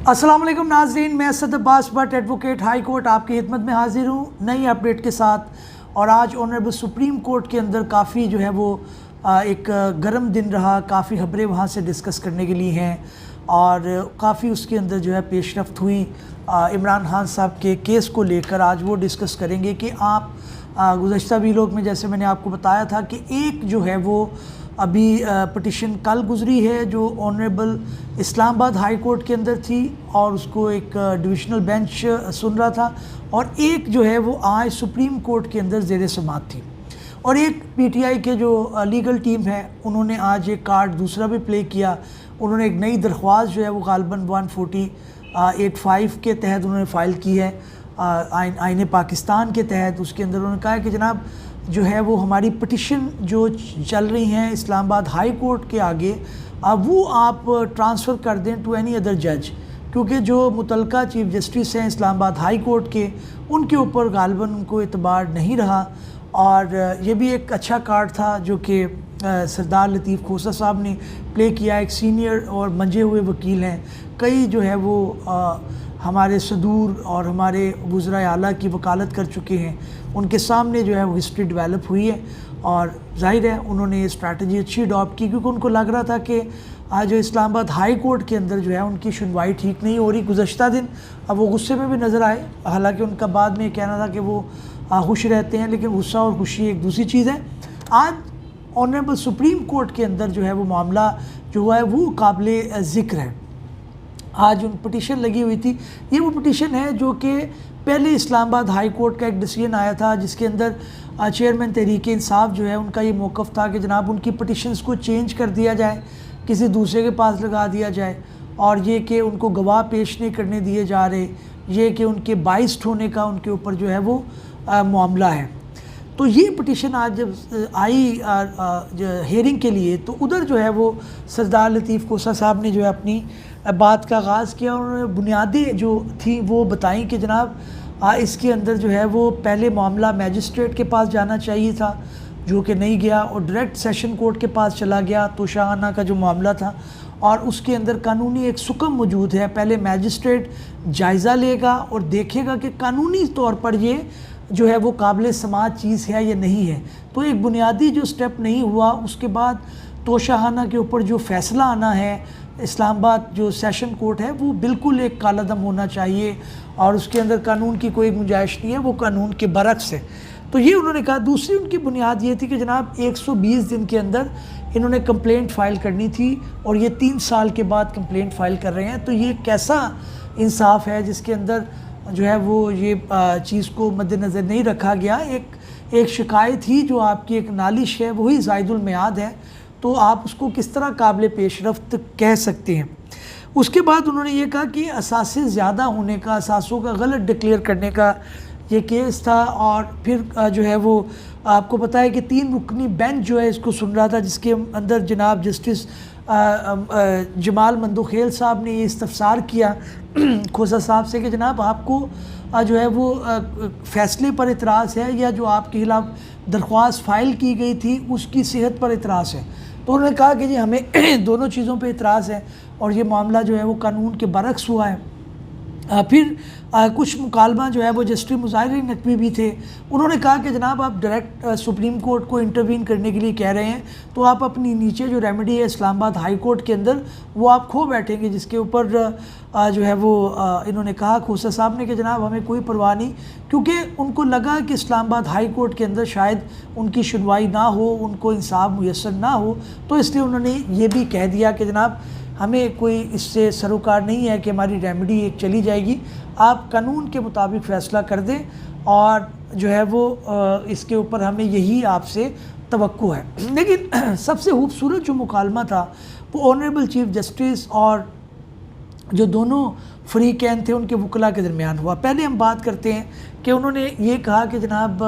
السلام علیکم ناظرین، میں اسد عباس بٹ ایڈوکیٹ ہائی کورٹ آپ کی خدمت میں حاضر ہوں نئی اپڈیٹ کے ساتھ۔ اور آج آنریبل سپریم کورٹ کے اندر کافی جو ہے وہ ایک گرم دن رہا، کافی خبریں وہاں سے ڈسکس کرنے کے لیے ہیں اور کافی اس کے اندر جو ہے پیش رفت ہوئی عمران خان صاحب کے کیس کو لے کر۔ آج وہ ڈسکس کریں گے کہ آپ گزشتہ ویلوگ میں جیسے میں نے آپ کو بتایا تھا کہ ایک جو ہے وہ ابھی پٹیشن کل گزری ہے جو آنریبل اسلام آباد ہائی کورٹ کے اندر تھی اور اس کو ایک ڈویژنل بینچ سن رہا تھا، اور ایک جو ہے وہ آج سپریم کورٹ کے اندر زیر سماعت تھی۔ اور ایک پی ٹی آئی کے جو لیگل ٹیم ہے انہوں نے آج ایک کارڈ دوسرا بھی پلے کیا۔ انہوں نے ایک نئی درخواست جو ہے وہ غالباً 14085 کے تحت انہوں نے فائل کی ہے آئین پاکستان کے تحت۔ اس کے اندر انہوں نے کہا ہے کہ جناب جو ہے وہ ہماری پٹیشن جو چل رہی ہیں اسلام آباد ہائی کورٹ کے آگے، وہ آپ ٹرانسفر کر دیں ٹو اینی ادر جج، کیونکہ جو متعلقہ چیف جسٹس ہیں اسلام آباد ہائی کورٹ کے، ان کے اوپر غالباً ان کو اعتبار نہیں رہا۔ اور یہ بھی ایک اچھا کارڈ تھا جو کہ سردار لطیف کھوسہ صاحب نے پلے کیا۔ ایک سینئر اور منجے ہوئے وکیل ہیں، کئی جو ہے وہ ہمارے صدور اور ہمارے وزرائے اعلیٰ کی وکالت کر چکے ہیں، ان کے سامنے جو ہے وہ ہسٹری ڈیولپ ہوئی ہے اور ظاہر ہے انہوں نے یہ اسٹریٹجی اچھی اڈاپٹ کی، کیونکہ ان کو لگ رہا تھا کہ آج جو اسلام آباد ہائی کورٹ کے اندر جو ہے ان کی سنوائی ٹھیک نہیں ہو رہی گزشتہ دن۔ اب وہ غصے میں بھی نظر آئے، حالانکہ ان کا بعد میں یہ کہنا تھا کہ وہ خوش رہتے ہیں، لیکن غصہ اور خوشی ایک دوسری چیز ہے۔ آج آنریبل سپریم کورٹ کے اندر جو ہے وہ معاملہ جو ہوا ہے وہ قابل ذکر ہے۔ آج ان پٹیشن لگی ہوئی تھی، یہ وہ پٹیشن ہے جو کہ پہلے اسلام آباد ہائی کورٹ کا ایک ڈیسیژن آیا تھا جس کے اندر چیئرمین تحریک انصاف جو ہے ان کا یہ موقف تھا کہ جناب ان کی پٹیشنز کو چینج کر دیا جائے، کسی دوسرے کے پاس لگا دیا جائے، اور یہ کہ ان کو گواہ پیش نہیں کرنے دیے جا رہے، یہ کہ ان کے بائسڈ ہونے کا ان کے اوپر جو ہے وہ معاملہ ہے۔ تو یہ پٹیشن آج جب آئی ہیئرنگ کے لیے تو ادھر جو ہے وہ سردار لطیف کھوسہ صاحب نے جو ہے اپنی بات کا آغاز کیا، اور انہوں نے بنیادیں جو تھیں وہ بتائیں کہ جناب اس کے اندر جو ہے وہ پہلے معاملہ میجسٹریٹ کے پاس جانا چاہیے تھا جو کہ نہیں گیا، اور ڈائریکٹ سیشن کورٹ کے پاس چلا گیا توشہانہ کا جو معاملہ تھا، اور اس کے اندر قانونی ایک سکم موجود ہے۔ پہلے میجسٹریٹ جائزہ لے گا اور دیکھے گا کہ قانونی طور پر یہ جو ہے وہ قابل سماعت چیز ہے یا نہیں ہے۔ تو ایک بنیادی جو سٹیپ نہیں ہوا، اس کے بعد توشہانہ کے اوپر جو فیصلہ آنا ہے اسلام آباد جو سیشن کورٹ ہے وہ بالکل ایک کالعدم ہونا چاہیے، اور اس کے اندر قانون کی کوئی گنجائش نہیں ہے، وہ قانون کے برعکس ہے۔ تو یہ انہوں نے کہا۔ دوسری ان کی بنیاد یہ تھی کہ جناب 120 دن کے اندر انہوں نے کمپلینٹ فائل کرنی تھی، اور یہ 3 سال کے بعد کمپلینٹ فائل کر رہے ہیں۔ تو یہ کیسا انصاف ہے جس کے اندر جو ہے وہ یہ چیز کو مد نظر نہیں رکھا گیا۔ ایک شکایت ہی جو آپ کی ایک نالش ہے وہی زائد المیعاد ہے، تو آپ اس کو کس طرح قابل پیش رفت کہہ سکتے ہیں۔ اس کے بعد انہوں نے یہ کہا کہ اثاثے زیادہ ہونے کا، اثاثوں کا غلط ڈکلیئر کرنے کا یہ کیس تھا، اور پھر جو ہے وہ آپ کو پتہ ہے کہ 3 رکنی بینچ جو ہے اس کو سن رہا تھا، جس کے اندر جناب جسٹس جمال مندوخیل صاحب نے یہ استفسار کیا کھوسہ صاحب سے کہ جناب آپ کو جو ہے وہ فیصلے پر اعتراض ہے یا جو آپ کے خلاف درخواست فائل کی گئی تھی اس کی صحت پر اعتراض ہے؟ تو انہوں نے کہا کہ جی ہمیں دونوں چیزوں پہ اعتراض ہے، اور یہ معاملہ جو ہے وہ قانون کے برعکس ہوا ہے۔ پھر کچھ مکالمہ جو ہے وہ جسٹس مظاہر نقوی بھی تھے، انہوں نے کہا کہ جناب آپ ڈائریکٹ سپریم کورٹ کو انٹروین کرنے کے لیے کہہ رہے ہیں، تو آپ اپنی نیچے جو ریمیڈی ہے اسلام آباد ہائی کورٹ کے اندر وہ آپ کھو بیٹھیں گے، جس کے اوپر جو ہے وہ انہوں نے کہا کھوسہ صاحب نے کہ جناب ہمیں کوئی پرواہ نہیں، کیونکہ ان کو لگا کہ اسلام آباد ہائی کورٹ کے اندر شاید ان کی سنوائی نہ ہو، ان کو انصاف میسر نہ ہو، تو اس لیے انہوں نے یہ بھی کہہ دیا کہ جناب ہمیں کوئی اس سے سروکار نہیں ہے کہ ہماری ریمیڈی ایک چلی جائے گی، آپ قانون کے مطابق فیصلہ کر دیں، اور جو ہے وہ اس کے اوپر ہمیں یہی آپ سے توقع ہے۔ لیکن سب سے خوبصورت جو مکالمہ تھا وہ آنریبل چیف جسٹس اور جو دونوں فریقین تھے ان کے وکلاء کے درمیان ہوا۔ پہلے ہم بات کرتے ہیں کہ انہوں نے یہ کہا کہ جناب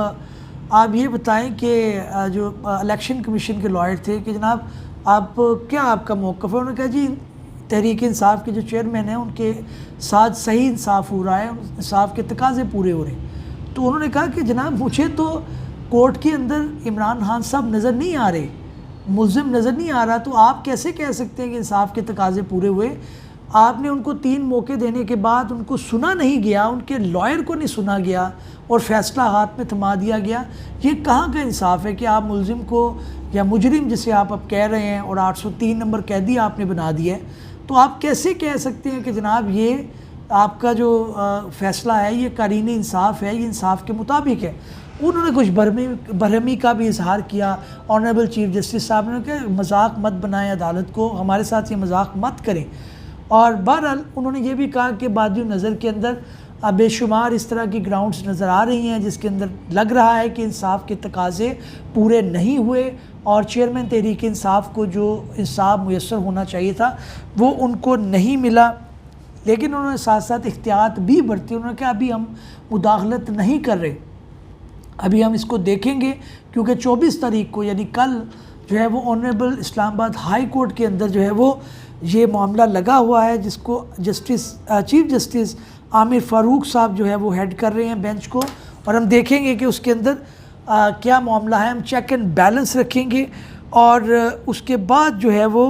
آپ یہ بتائیں کہ جو الیکشن کمیشن کے لائر تھے کہ جناب آپ کا موقف ہے؟ انہوں نے کہا جی تحریک انصاف کے جو چیئرمین ہیں ان کے ساتھ صحیح انصاف ہو رہا ہے، انصاف کے تقاضے پورے ہو رہے ہیں۔ تو انہوں نے کہا کہ جناب مجھے تو کورٹ کے اندر عمران خان صاحب نظر نہیں آ رہے، ملزم نظر نہیں آ رہا، تو آپ کیسے کہہ سکتے ہیں کہ انصاف کے تقاضے پورے ہوئے؟ آپ نے ان کو 3 موقع دینے کے بعد ان کو سنا نہیں گیا، ان کے لائر کو نہیں سنا گیا اور فیصلہ ہاتھ میں تھما دیا گیا۔ یہ کہاں کا انصاف ہے کہ آپ ملزم کو یا مجرم جسے آپ اب کہہ رہے ہیں اور 803 نمبر قیدی آپ نے بنا دیا ہے، تو آپ کیسے کہہ سکتے ہیں کہ جناب یہ آپ کا جو فیصلہ ہے یہ قرین انصاف ہے، یہ انصاف کے مطابق ہے؟ انہوں نے کچھ برہمی کا بھی اظہار کیا۔ آنریبل چیف جسٹس صاحب نے کہا مذاق مت بنائیں عدالت کو، ہمارے ساتھ یہ مذاق مت کریں۔ اور بہرحال انہوں نے یہ بھی کہا کہ بادی نظر کے اندر بے شمار اس طرح کی گراؤنڈز نظر آ رہی ہیں جس کے اندر لگ رہا ہے کہ انصاف کے تقاضے پورے نہیں ہوئے اور چیئرمین تحریک انصاف کو جو انصاف میسر ہونا چاہیے تھا وہ ان کو نہیں ملا۔ لیکن انہوں نے ساتھ ساتھ احتیاط بھی برتی، انہوں نے کہا ابھی ہم مداخلت نہیں کر رہے، ابھی ہم اس کو دیکھیں گے، کیونکہ 24 تاریخ کو یعنی کل جو ہے وہ آنریبل اسلام آباد ہائی کورٹ کے اندر جو ہے وہ یہ معاملہ لگا ہوا ہے جس کو چیف جسٹس عامر فاروق صاحب جو ہے وہ ہیڈ کر رہے ہیں بینچ کو، اور ہم دیکھیں گے کہ اس کے اندر کیا معاملہ ہے۔ ہم چیک اینڈ بیلنس رکھیں گے اور اس کے بعد جو ہے وہ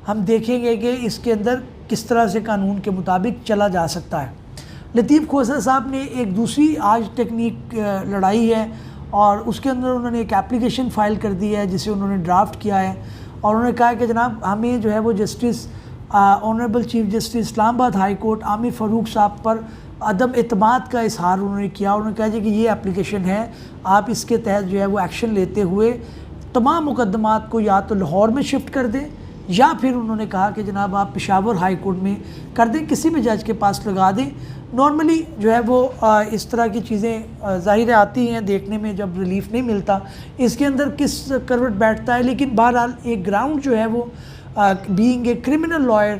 ہم دیکھیں گے کہ اس کے اندر کس طرح سے قانون کے مطابق چلا جا سکتا ہے۔ لطیف کھوسہ صاحب نے ایک دوسری آج ٹیکنیک لڑائی ہے اور اس کے اندر انہوں نے ایک اپلیکیشن فائل کر دی ہے جسے انہوں نے ڈرافٹ کیا ہے، اور انہوں نے کہا کہ جناب ہمیں جو ہے وہ جسٹس آنریبل چیف جسٹس اسلام آباد ہائی کورٹ عامر فاروق صاحب پر عدم اعتماد کا اظہار انہوں نے کیا۔ انہوں نے کہا جی کہ یہ اپلیکیشن ہے، آپ اس کے تحت جو ہے وہ ایکشن لیتے ہوئے تمام مقدمات کو یا تو لاہور میں شفٹ کر دیں یا پھر انہوں نے کہا کہ جناب آپ پشاور ہائی کورٹ میں کر دیں، کسی بھی جج کے پاس لگا دیں۔ نارملی جو ہے وہ اس طرح کی چیزیں ظاہر آتی ہیں دیکھنے میں جب ریلیف نہیں ملتا، اس کے اندر کس کروٹ بیٹھتا ہے، لیکن بہرحال ایک گراؤنڈ جو ہے وہ بینگ اے کرمنل لائر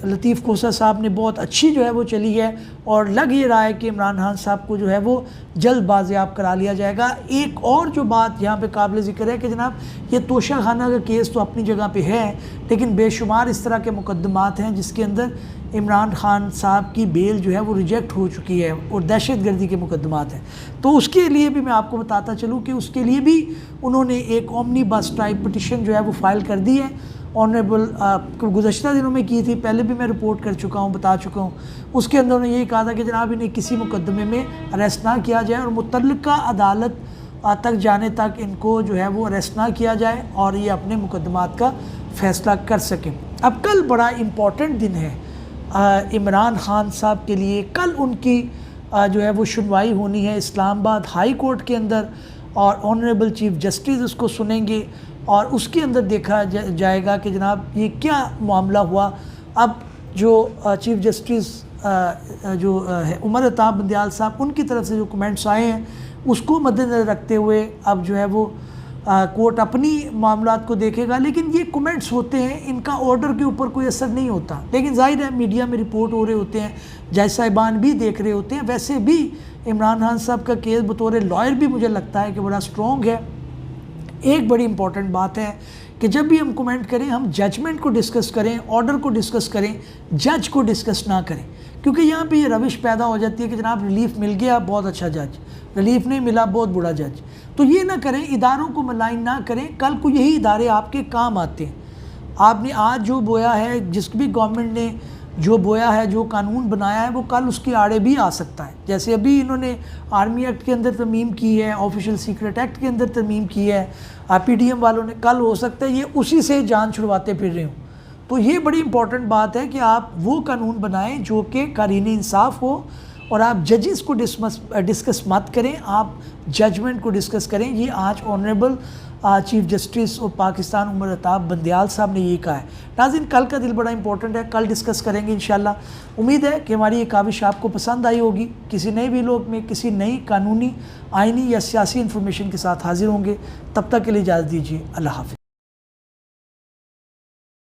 لطیف کھوسہ صاحب نے بہت اچھی جو ہے وہ چلی ہے، اور لگ یہ رہا ہے کہ عمران خان صاحب کو جو ہے وہ جلد بازیاب کرا لیا جائے گا۔ ایک اور جو بات یہاں پہ قابل ذکر ہے کہ جناب یہ توشہ خانہ کا کیس تو اپنی جگہ پہ ہے، لیکن بے شمار اس طرح کے مقدمات ہیں جس کے اندر عمران خان صاحب کی بیل جو ہے وہ ریجیکٹ ہو چکی ہے اور دہشت گردی کے مقدمات ہیں۔ تو اس کے لیے بھی میں آپ کو بتاتا چلوں کہ اس کے لیے بھی انہوں نے ایک اومنی بس ٹائپ پٹیشن جو ہے وہ فائل کر دی ہے۔ آنریبل گزشتہ دنوں میں کی تھی، پہلے بھی میں رپورٹ کر چکا ہوں، بتا چکا ہوں۔ اس کے اندر انہوں نے یہی کہا تھا کہ جناب انہیں کسی مقدمے میں اریسٹ نہ کیا جائے اور متعلقہ عدالت تک جانے تک ان کو جو ہے وہ اریسٹ نہ کیا جائے اور یہ اپنے مقدمات کا فیصلہ کر سکیں۔ اب کل بڑا امپورٹنٹ دن ہے عمران خان صاحب کے لیے۔ کل ان کی جو ہے وہ سنوائی ہونی ہے اسلام آباد ہائی کورٹ کے اندر، اور آنریبل چیف جسٹس اس کو سنیں گے اور اس کے اندر دیکھا جائے گا کہ جناب یہ کیا معاملہ ہوا۔ اب جو چیف جسٹس جو عمر عطا بندیال صاحب ان کی طرف سے جو کمنٹس آئے ہیں اس کو مد نظر رکھتے ہوئے اب جو ہے وہ کورٹ اپنی معاملات کو دیکھے گا، لیکن یہ کمنٹس ہوتے ہیں، ان کا آرڈر کے اوپر کوئی اثر نہیں ہوتا، لیکن ظاہر ہے میڈیا میں رپورٹ ہو رہے ہوتے ہیں، جج صاحبان بھی دیکھ رہے ہوتے ہیں۔ ویسے بھی عمران خان صاحب کا کیس بطور لائر بھی مجھے لگتا ہے کہ بڑا سٹرونگ ہے۔ ایک بڑی امپورٹنٹ بات ہے کہ جب بھی ہم کمنٹ کریں ہم ججمنٹ کو ڈسکس کریں، آرڈر کو ڈسکس کریں، جج کو ڈسکس نہ کریں، کیونکہ یہاں پہ یہ روش پیدا ہو جاتی ہے کہ جناب ریلیف مل گیا بہت اچھا جج، ریلیف نہیں ملا بہت برا جج۔ تو یہ نہ کریں، اداروں کو ملائن نہ کریں، کل کو یہی ادارے آپ کے کام آتے ہیں۔ آپ نے آج جو بویا ہے، جس بھی گورنمنٹ نے جو بویا ہے، جو قانون بنایا ہے، وہ کل اس کے آڑے بھی آ سکتا ہے۔ جیسے ابھی انہوں نے آرمی ایکٹ کے اندر ترمیم کی ہے، آفیشل سیکرٹ ایکٹ کے اندر ترمیم کی ہے، پی ڈی ایم والوں نے، کل ہو سکتا ہے یہ اسی سے جان چھڑواتے پھر رہے ہوں۔ تو یہ بڑی امپورٹنٹ بات ہے کہ آپ وہ قانون بنائیں جو کہ قرین انصاف ہو، اور آپ ججز کو ڈسکس مت کریں، آپ ججمنٹ کو ڈسکس کریں۔ یہ آج honourable chief justice of Pakistan Umar Ata Bandial صاحب نے یہ کہا ہے۔ ناظرین کل کا دن بڑا امپورٹنٹ ہے، کل ڈسکس کریں گے انشاءاللہ۔ امید ہے کہ ہماری یہ کاوش آپ کو پسند آئی ہوگی۔ کسی نئے ویلوگ میں کسی نئی قانونی، آئینی یا سیاسی انفارمیشن کے ساتھ حاضر ہوں گے۔ تب تک کے لیے اجازت دیجیے، اللہ حافظ۔